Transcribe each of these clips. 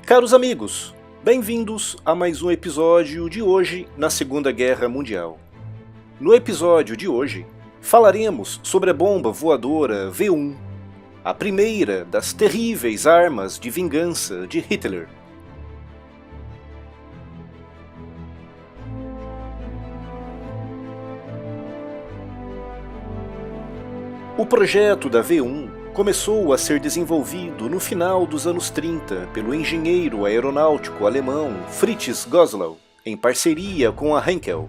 Caros amigos, bem-vindos a mais um episódio de hoje na Segunda Guerra Mundial. No episódio de hoje, falaremos sobre a bomba voadora V1, a primeira das terríveis armas de vingança de Hitler. O projeto da V1 começou a ser desenvolvido no final dos anos 30 pelo engenheiro aeronáutico alemão Fritz Goslau, em parceria com a Henkel.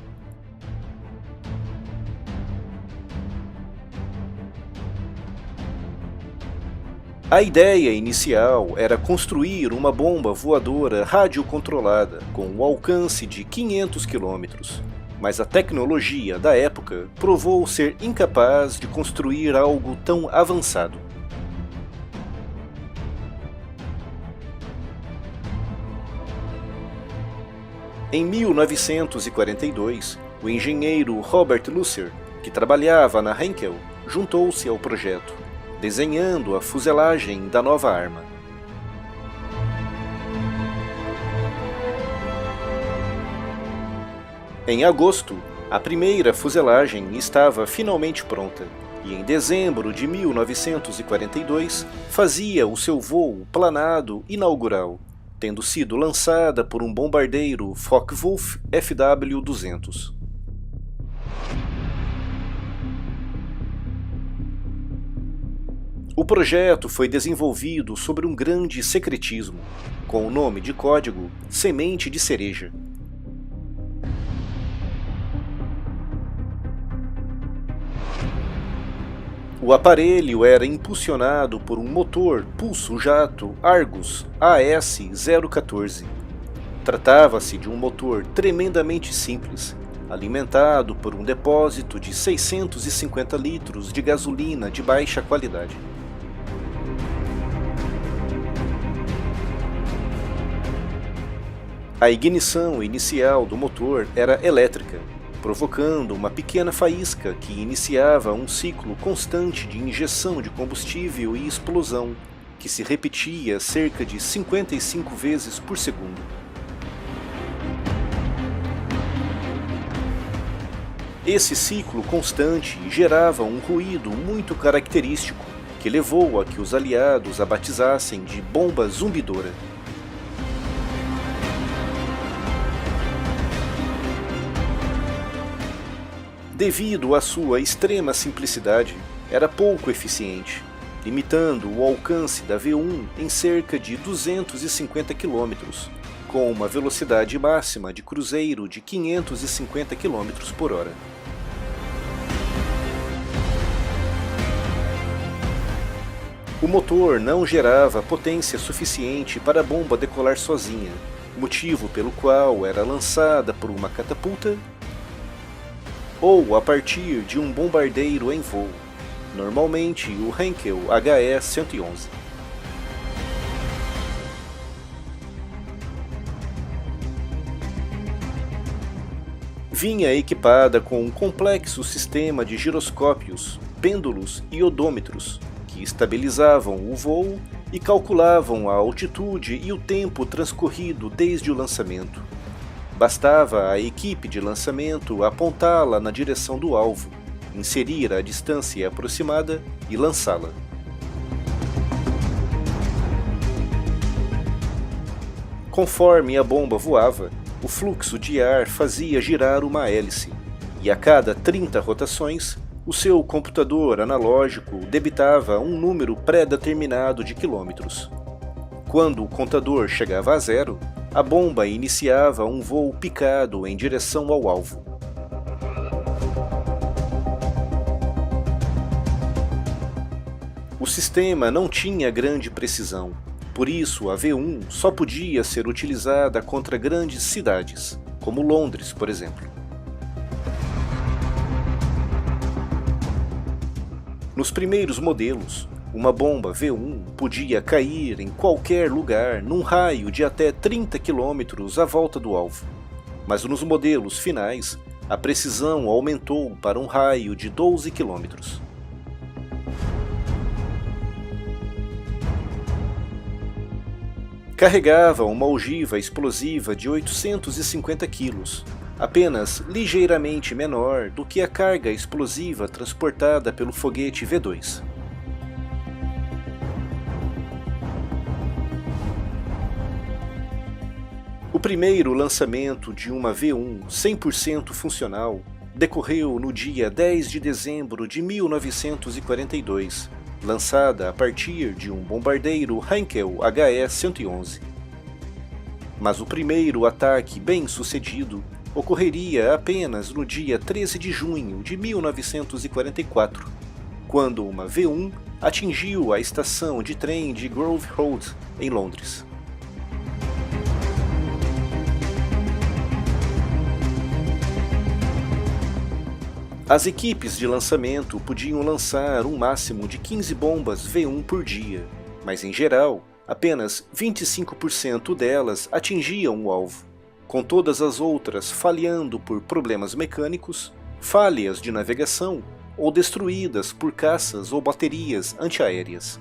A ideia inicial era construir uma bomba voadora radiocontrolada com um alcance de 500 km, mas a tecnologia da época provou ser incapaz de construir algo tão avançado. Em 1942, o engenheiro Robert Lusser, que trabalhava na Henkel, juntou-se ao projeto, desenhando a fuselagem da nova arma. Em agosto, a primeira fuselagem estava finalmente pronta, e em dezembro de 1942 fazia o seu voo planado inaugural, tendo sido lançada por um bombardeiro Focke-Wulf FW-200. O projeto foi desenvolvido sobre um grande secretismo, com o nome de código Semente de Cereja. O aparelho era impulsionado por um motor pulso-jato Argus AS-014. Tratava-se de um motor tremendamente simples, alimentado por um depósito de 650 litros de gasolina de baixa qualidade. A ignição inicial do motor era elétrica, provocando uma pequena faísca que iniciava um ciclo constante de injeção de combustível e explosão, que se repetia cerca de 55 vezes por segundo. Esse ciclo constante gerava um ruído muito característico, que levou a que os aliados a batizassem de bomba zumbidora. Devido à sua extrema simplicidade, era pouco eficiente, limitando o alcance da V1 em cerca de 250 km, com uma velocidade máxima de cruzeiro de 550 km por hora. O motor não gerava potência suficiente para a bomba decolar sozinha, motivo pelo qual era lançada por uma catapulta ou a partir de um bombardeiro em voo, normalmente o Henkel HE-111. Vinha equipada com um complexo sistema de giroscópios, pêndulos e odômetros, que estabilizavam o voo e calculavam a altitude e o tempo transcorrido desde o lançamento. Bastava a equipe de lançamento apontá-la na direção do alvo, inserir a distância aproximada e lançá-la. Conforme a bomba voava, o fluxo de ar fazia girar uma hélice, e a cada 30 rotações, o seu computador analógico debitava um número pré-determinado de quilômetros. Quando o contador chegava a zero, a bomba iniciava um voo picado em direção ao alvo. O sistema não tinha grande precisão, por isso a V1 só podia ser utilizada contra grandes cidades, como Londres, por exemplo. Nos primeiros modelos, uma bomba V1 podia cair em qualquer lugar num raio de até 30 km à volta do alvo, mas nos modelos finais, a precisão aumentou para um raio de 12 km. Carregava uma ogiva explosiva de 850 kg, apenas ligeiramente menor do que a carga explosiva transportada pelo foguete V2. O primeiro lançamento de uma V1 100% funcional decorreu no dia 10 de dezembro de 1942, lançada a partir de um bombardeiro Heinkel HE-111. Mas o primeiro ataque bem-sucedido ocorreria apenas no dia 13 de junho de 1944, quando uma V1 atingiu a estação de trem de Grove Road, em Londres. As equipes de lançamento podiam lançar um máximo de 15 bombas V1 por dia, mas em geral, apenas 25% delas atingiam o alvo, com todas as outras falhando por problemas mecânicos, falhas de navegação ou destruídas por caças ou baterias antiaéreas.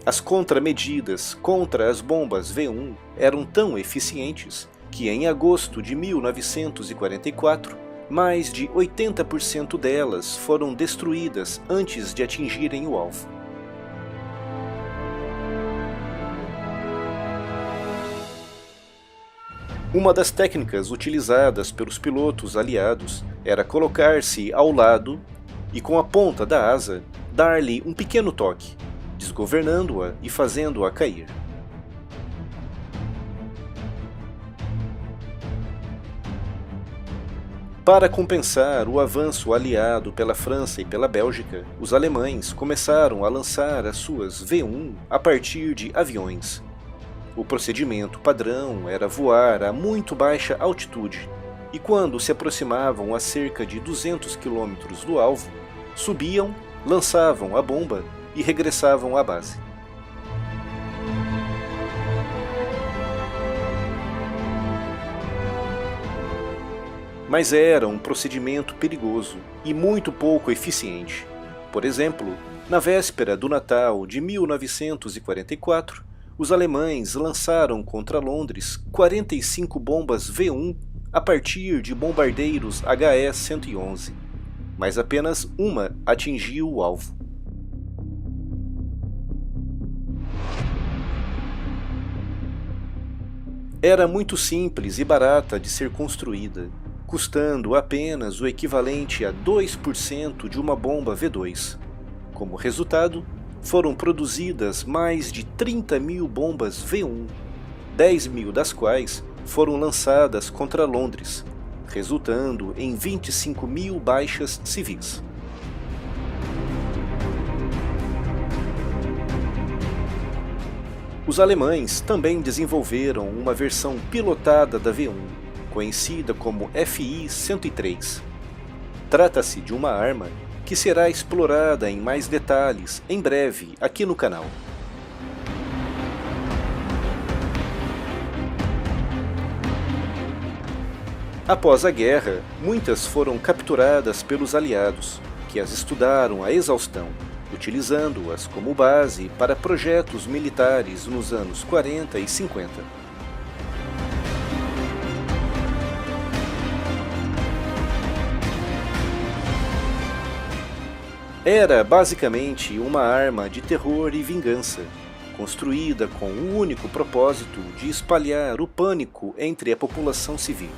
As contramedidas contra as bombas V1 eram tão eficientes que em agosto de 1944, mais de 80% delas foram destruídas antes de atingirem o alvo. Uma das técnicas utilizadas pelos pilotos aliados era colocar-se ao lado e, com a ponta da asa, dar-lhe um pequeno toque, desgovernando-a e fazendo-a cair. Para compensar o avanço aliado pela França e pela Bélgica, os alemães começaram a lançar as suas V1 a partir de aviões. O procedimento padrão era voar a muito baixa altitude, e quando se aproximavam a cerca de 200 km do alvo, subiam, lançavam a bomba e regressavam à base. Mas era um procedimento perigoso e muito pouco eficiente. Por exemplo, na véspera do Natal de 1944, os alemães lançaram contra Londres 45 bombas V1 a partir de bombardeiros HE-111, mas apenas uma atingiu o alvo. Era muito simples e barata de ser construída, custando apenas o equivalente a 2% de uma bomba V2. Como resultado, foram produzidas mais de 30 mil bombas V1, 10 mil das quais foram lançadas contra Londres, resultando em 25 mil baixas civis. Os alemães também desenvolveram uma versão pilotada da V1, conhecida como FI-103. Trata-se de uma arma que será explorada em mais detalhes em breve aqui no canal. Após a guerra, muitas foram capturadas pelos aliados, que as estudaram à exaustão, utilizando-as como base para projetos militares nos anos 40 e 50. Era basicamente uma arma de terror e vingança, construída com o único propósito de espalhar o pânico entre a população civil.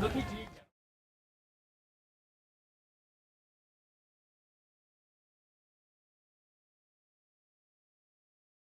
No que diga.